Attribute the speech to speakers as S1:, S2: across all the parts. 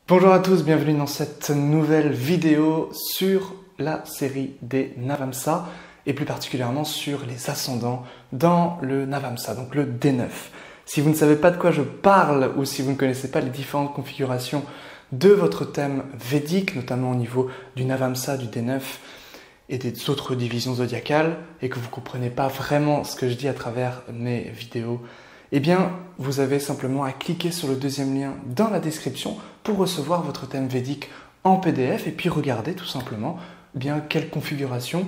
S1: Bonjour à tous, bienvenue dans cette nouvelle vidéo sur la série des Navamsa et plus particulièrement sur les ascendants dans le Navamsa, donc le D9. Si vous ne savez pas de quoi je parle ou si vous ne connaissez pas les différentes configurations de votre thème védique, notamment au niveau du Navamsa, du D9 et des autres divisions zodiacales, et que vous ne comprenez pas vraiment ce que je dis à travers mes vidéos, eh bien, vous avez simplement à cliquer sur le deuxième lien dans la description pour recevoir votre thème védique en PDF et puis regarder tout simplement bien quelle configuration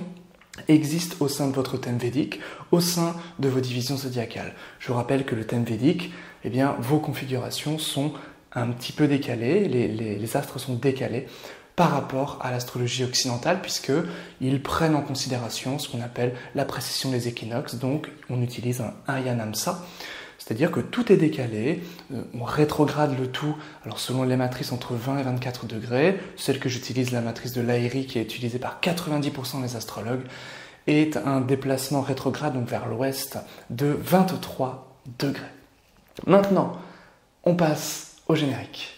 S1: existe au sein de votre thème védique, au sein de vos divisions zodiacales. Je vous rappelle que le thème védique, eh bien, vos configurations sont un petit peu décalées, les astres sont décalés par rapport à l'astrologie occidentale puisqu'ils prennent en considération ce qu'on appelle la précession des équinoxes, donc on utilise un Aryanamsa. C'est-à-dire que tout est décalé, on rétrograde le tout, alors selon les matrices entre 20 et 24 degrés, celle que j'utilise, la matrice de Lahiri, qui est utilisée par 90% des astrologues, est un déplacement rétrograde, donc vers l'ouest, de 23 degrés. Maintenant, on passe au générique.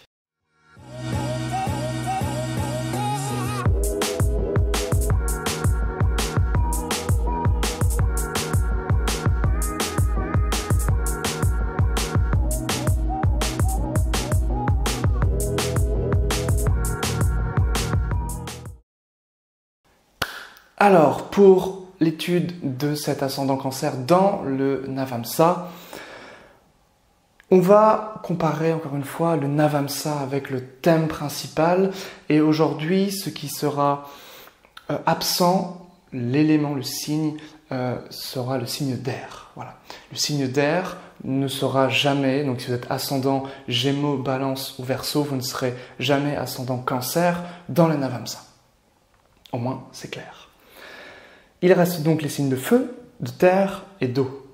S1: Alors, pour l'étude de cet ascendant cancer dans le Navamsa, on va comparer encore une fois le Navamsa avec le thème principal. Et aujourd'hui, ce qui sera absent, l'élément, le signe, sera le signe d'air. Voilà. Le signe d'air ne sera jamais, donc si vous êtes ascendant Gémeaux, Balance ou Verseau, vous ne serez jamais ascendant Cancer dans le Navamsa. Au moins, c'est clair. Il reste donc les signes de feu, de terre et d'eau.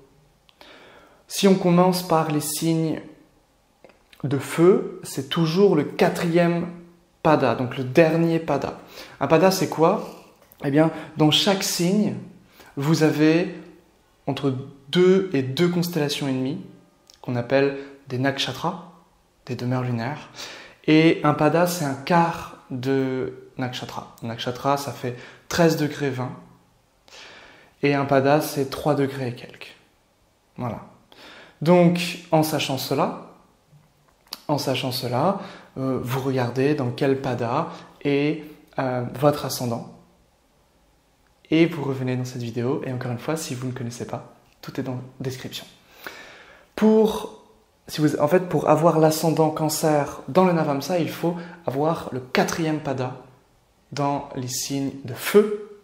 S1: Si on commence par les signes de feu, c'est toujours le 4e pada, donc le dernier pada. Un pada, c'est quoi? Eh bien, dans chaque signe, vous avez entre 2 et 2 constellations et demie, qu'on appelle des nakshatras, des demeures lunaires. Et un pada, c'est un quart de nakshatra. Un nakshatra, ça fait 13 degrés 20. Et un pada, c'est 3 degrés et quelques. Voilà. Donc, en sachant cela, vous regardez dans quel pada est votre ascendant. Et vous revenez dans cette vidéo. Et encore une fois, si vous ne connaissez pas, tout est dans la description. Pour avoir l'ascendant cancer dans le Navamsa, il faut avoir le 4e pada dans les signes de feu,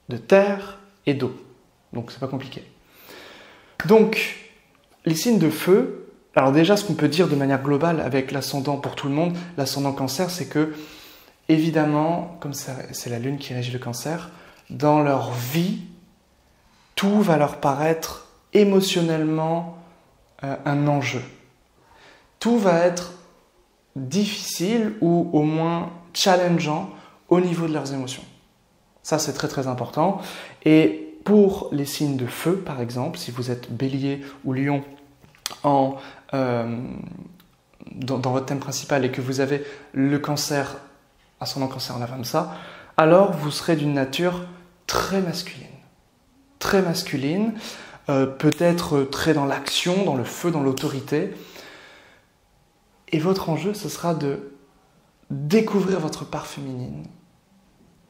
S1: de terre et d'eau. Donc c'est pas compliqué. Donc les signes de feu, alors déjà ce qu'on peut dire de manière globale avec l'ascendant pour tout le monde, l'ascendant cancer, c'est que évidemment, comme c'est la lune qui régit le cancer, dans leur vie, tout va leur paraître émotionnellement un enjeu. Tout va être difficile ou au moins challengeant au niveau de leurs émotions. Ça, c'est très très important. Et pour les signes de feu, par exemple, si vous êtes bélier ou lion dans votre thème principal et que vous avez le cancer, ascendant cancer en Navamsa, alors vous serez d'une nature très masculine. Très masculine, peut-être très dans l'action, dans le feu, dans l'autorité. Et votre enjeu, ce sera de découvrir votre part féminine.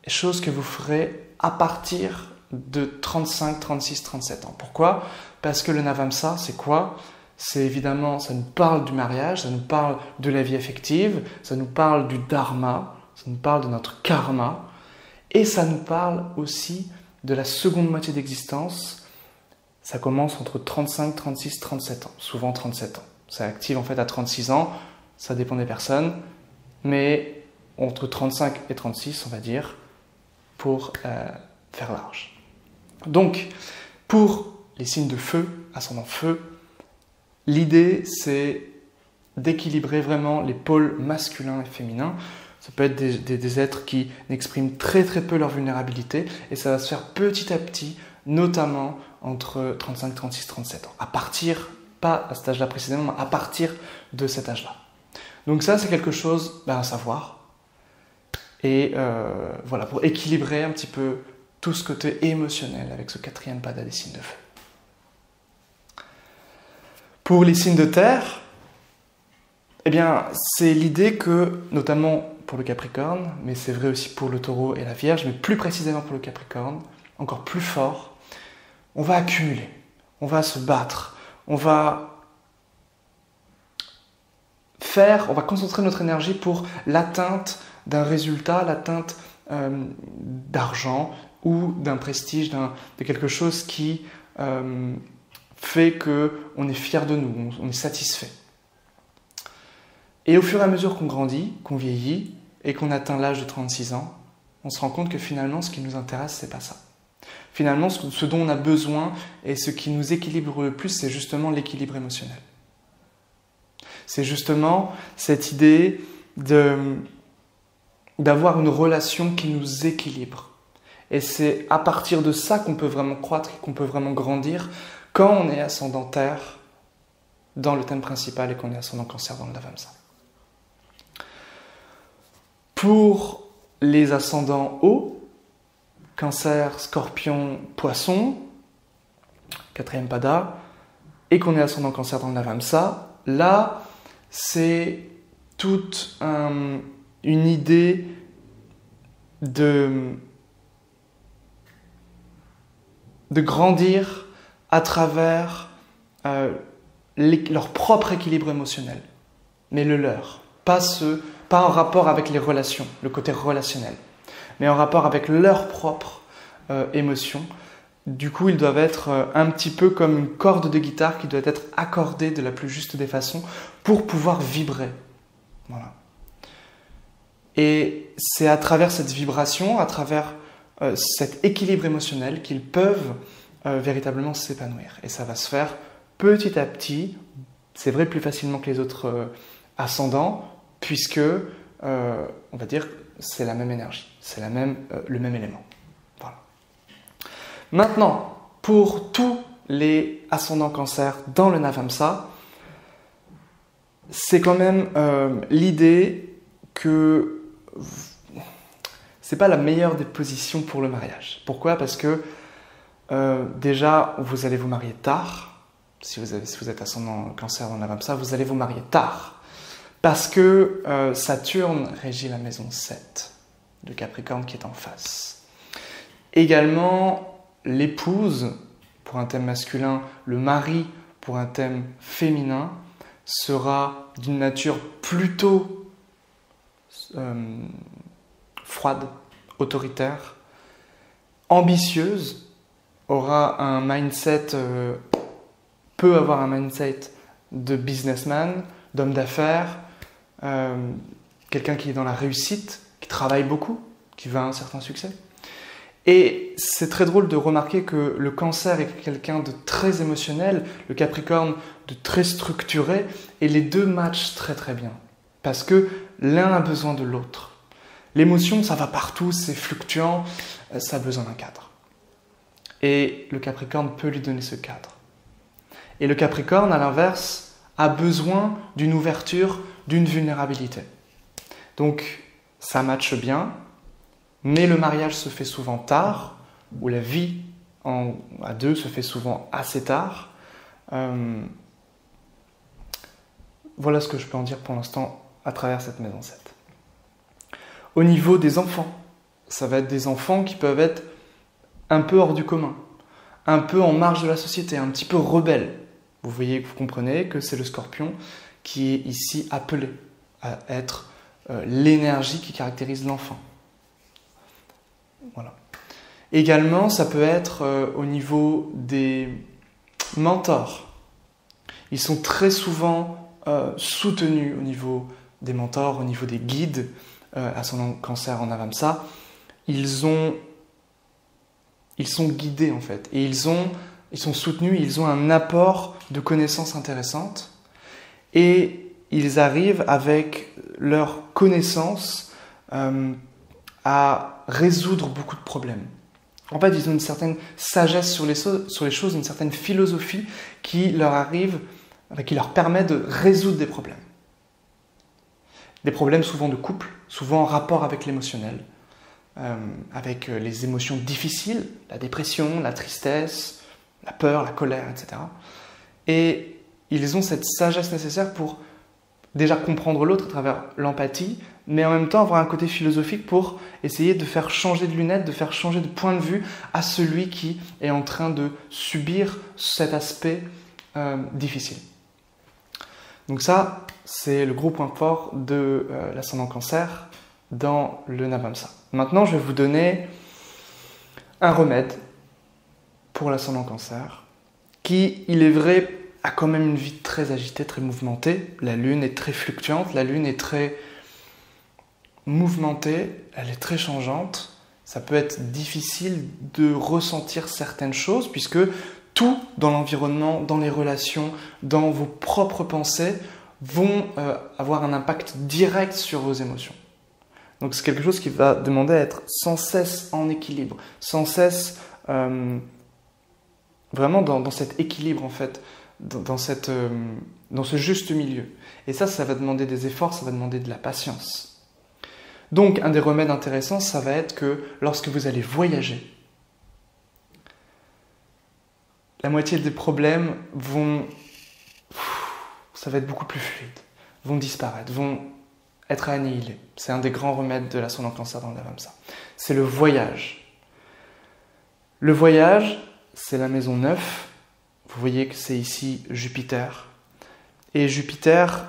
S1: Chose que vous ferez à partir de 35, 36, 37 ans. Pourquoi? Parce que le Navamsa, c'est quoi? C'est évidemment, ça nous parle du mariage, ça nous parle de la vie affective, ça nous parle du dharma, ça nous parle de notre karma, et ça nous parle aussi de la seconde moitié d'existence. Ça commence entre 35, 36, 37 ans, souvent 37 ans. Ça active en fait à 36 ans, ça dépend des personnes, mais entre 35 et 36, on va dire, pour faire large. Donc, pour les signes de feu, ascendant feu, l'idée c'est d'équilibrer vraiment les pôles masculins et féminins. Ça peut être des êtres qui n'expriment très très peu leur vulnérabilité et ça va se faire petit à petit, notamment entre 35, 36, 37 ans. À partir, pas à cet âge-là précisément, mais à partir de cet âge-là. Donc ça, c'est quelque chose à savoir. Et voilà, pour équilibrer un petit peu tout ce côté émotionnel avec ce 4e pada des signes de feu. Pour les signes de terre, eh bien, c'est l'idée que, notamment pour le Capricorne, mais c'est vrai aussi pour le Taureau et la Vierge, mais plus précisément pour le Capricorne, encore plus fort, on va accumuler, on va se battre, on va concentrer notre énergie pour l'atteinte d'un résultat, l'atteinte d'argent ou d'un prestige, de quelque chose qui fait qu'on est fier de nous, on est satisfait. Et au fur et à mesure qu'on grandit, qu'on vieillit et qu'on atteint l'âge de 36 ans, on se rend compte que finalement, ce qui nous intéresse, c'est pas ça. Finalement, ce dont on a besoin et ce qui nous équilibre le plus, c'est justement l'équilibre émotionnel. C'est justement cette idée d'avoir une relation qui nous équilibre. Et c'est à partir de ça qu'on peut vraiment croître et qu'on peut vraiment grandir quand on est ascendant terre dans le thème principal et qu'on est ascendant cancer dans le Navamsa. Pour les ascendants hauts, Cancer, Scorpion, Poisson, 4e pada, et qu'on est ascendant Cancer dans le Navamsa, là, c'est toute une idée de grandir à travers leur propre équilibre émotionnel, mais le leur, pas en rapport avec les relations, le côté relationnel, mais en rapport avec leurs propres émotions. Du coup, ils doivent être un petit peu comme une corde de guitare qui doit être accordée de la plus juste des façons pour pouvoir vibrer. Voilà. Et c'est à travers cette vibration, à travers cet équilibre émotionnel qu'ils peuvent véritablement s'épanouir. Et ça va se faire petit à petit, c'est vrai plus facilement que les autres ascendants, puisque, on va dire, c'est la même énergie, c'est le même élément. Voilà. Maintenant, pour tous les ascendants cancer dans le Navamsa, c'est quand même l'idée que c'est pas la meilleure des positions pour le mariage. Pourquoi ? Parce que déjà, vous allez vous marier tard. Si vous êtes ascendant cancer dans le Navamsa, vous allez vous marier tard. Parce que Saturne régit la maison 7 de Capricorne qui est en face. Également, l'épouse, pour un thème masculin, le mari, pour un thème féminin, sera d'une nature plutôt froide, autoritaire, ambitieuse, aura un mindset, peut avoir un mindset de businessman, d'homme d'affaires, quelqu'un qui est dans la réussite, qui travaille beaucoup, qui veut un certain succès. Et c'est très drôle de remarquer que le cancer est quelqu'un de très émotionnel, le capricorne de très structuré, et les deux matchent très très bien. Parce que l'un a besoin de l'autre. L'émotion, ça va partout, c'est fluctuant, ça a besoin d'un cadre. Et le capricorne peut lui donner ce cadre. Et le capricorne, à l'inverse, a besoin d'une ouverture, d'une vulnérabilité. Donc, ça matche bien, mais le mariage se fait souvent tard, ou la vie à deux se fait souvent assez tard. Voilà ce que je peux en dire pour l'instant à travers cette maison 7. Au niveau des enfants, ça va être des enfants qui peuvent être un peu hors du commun, un peu en marge de la société, un petit peu rebelles. Vous voyez, vous comprenez que c'est le scorpion qui est ici appelé à être l'énergie qui caractérise l'enfant. Voilà. Également, ça peut être au niveau des mentors. Ils sont très souvent soutenus au niveau des mentors, au niveau des guides, ascendant cancer en Navamsa. Ils sont guidés en fait, et ils sont soutenus, ils ont un apport de connaissances intéressantes, et ils arrivent avec leurs connaissances à résoudre beaucoup de problèmes. En fait, ils ont une certaine sagesse sur les choses, une certaine philosophie qui leur arrive, qui leur permet de résoudre des problèmes. Des problèmes souvent de couple, souvent en rapport avec l'émotionnel, avec les émotions difficiles, la dépression, la tristesse, la peur, la colère, etc. Et ils ont cette sagesse nécessaire pour déjà comprendre l'autre à travers l'empathie, mais en même temps avoir un côté philosophique pour essayer de faire changer de lunettes, de faire changer de point de vue à celui qui est en train de subir cet aspect difficile. Donc ça, c'est le gros point fort de l'ascendant Cancer dans le Navamsa. Maintenant, je vais vous donner un remède pour l'ascendant Cancer qui, il est vrai, a quand même une vie très agitée, très mouvementée. La Lune est très fluctuante, la Lune est très mouvementée, elle est très changeante. Ça peut être difficile de ressentir certaines choses puisque tout dans l'environnement, dans les relations, dans vos propres pensées vont avoir un impact direct sur vos émotions. Donc c'est quelque chose qui va demander à être sans cesse en équilibre, sans cesse vraiment dans cet équilibre en fait, dans ce juste milieu. Et ça va demander des efforts, ça va demander de la patience. Donc un des remèdes intéressants, ça va être que lorsque vous allez voyager, la moitié des problèmes ça va être beaucoup plus fluide, vont disparaître, vont être annihilés. C'est un des grands remèdes de l'ascendant Cancer dans le Navamsa. C'est le voyage. Le voyage, c'est la maison 9. Vous voyez que c'est ici Jupiter. Et Jupiter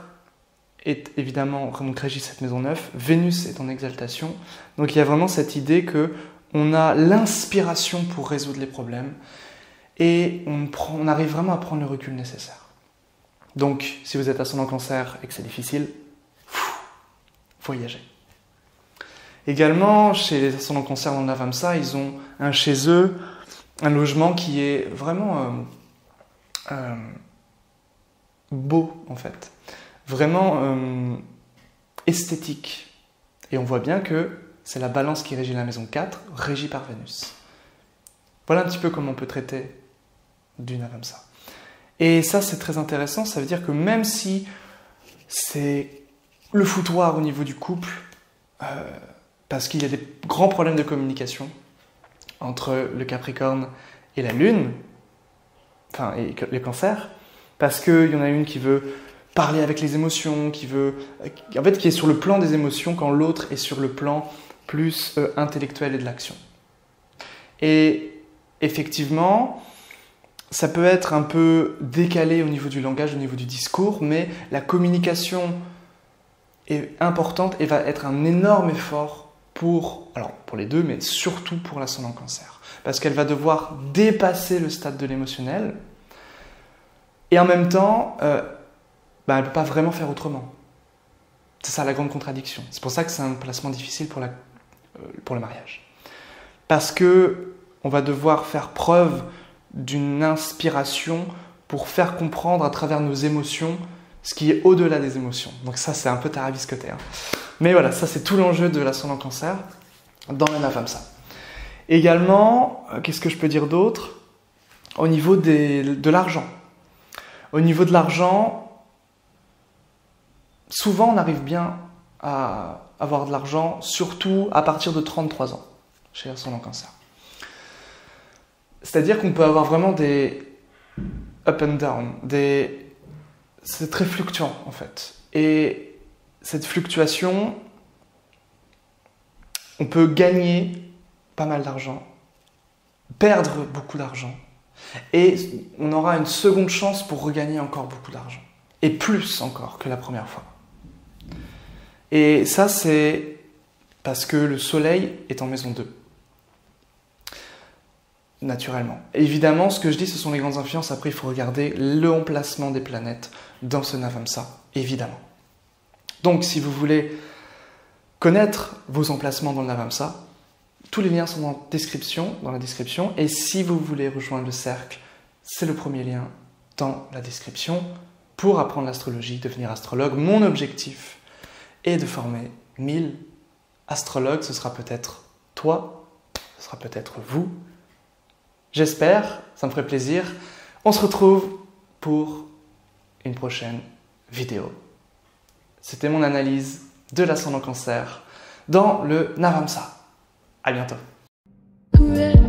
S1: est évidemment, donc régit cette maison 9. Vénus est en exaltation. Donc il y a vraiment cette idée qu'on a l'inspiration pour résoudre les problèmes et on arrive vraiment à prendre le recul nécessaire. Donc si vous êtes ascendant Cancer et que c'est difficile, voyagez. Également, chez les ascendants Cancer dans le Navamsa, ils ont chez eux un logement qui est vraiment beau en fait, vraiment esthétique. Et on voit bien que c'est la Balance qui régit la maison 4, régie par Vénus. Voilà un petit peu comment on peut traiter du Navamsa. Et ça c'est très intéressant, ça veut dire que même si c'est le foutoir au niveau du couple, parce qu'il y a des grands problèmes de communication entre le Capricorne et la Lune, enfin, et les cancers, parce qu'il y en a une qui veut parler avec les émotions, qui est sur le plan des émotions quand l'autre est sur le plan plus intellectuel et de l'action. Et effectivement, ça peut être un peu décalé au niveau du langage, au niveau du discours, mais la communication est importante et va être un énorme effort pour les deux, mais surtout pour l'ascendant Cancer. Parce qu'elle va devoir dépasser le stade de l'émotionnel et en même temps, elle ne peut pas vraiment faire autrement. C'est ça la grande contradiction. C'est pour ça que c'est un placement difficile pour le mariage. Parce qu'on va devoir faire preuve d'une inspiration pour faire comprendre à travers nos émotions ce qui est au-delà des émotions. Donc ça, c'est un peu tarabiscoté. Mais voilà, ça c'est tout l'enjeu de l'ascendant Cancer dans le Navamsa. Également, qu'est-ce que je peux dire d'autre? Au niveau de l'argent. Au niveau de l'argent, souvent on arrive bien à avoir de l'argent, surtout à partir de 33 ans, chez l'ascendant Cancer. C'est-à-dire qu'on peut avoir vraiment des up and down, c'est très fluctuant en fait. Et cette fluctuation, on peut gagner pas mal d'argent, perdre beaucoup d'argent, et on aura une seconde chance pour regagner encore beaucoup d'argent, et plus encore que la première fois. Et ça, c'est parce que le Soleil est en maison 2. Naturellement. Évidemment, ce que je dis, ce sont les grandes influences. Après, il faut regarder l'emplacement des planètes dans ce Navamsa, évidemment. Donc, si vous voulez connaître vos emplacements dans le Navamsa, tous les liens sont dans la description. Et si vous voulez rejoindre le cercle, c'est le premier lien dans la description pour apprendre l'astrologie, devenir astrologue. Mon objectif est de former 1000 astrologues. Ce sera peut-être toi, ce sera peut-être vous. J'espère, ça me ferait plaisir. On se retrouve pour une prochaine vidéo. C'était mon analyse de l'ascendant Cancer dans le Navamsa. À bientôt.
S2: Yeah.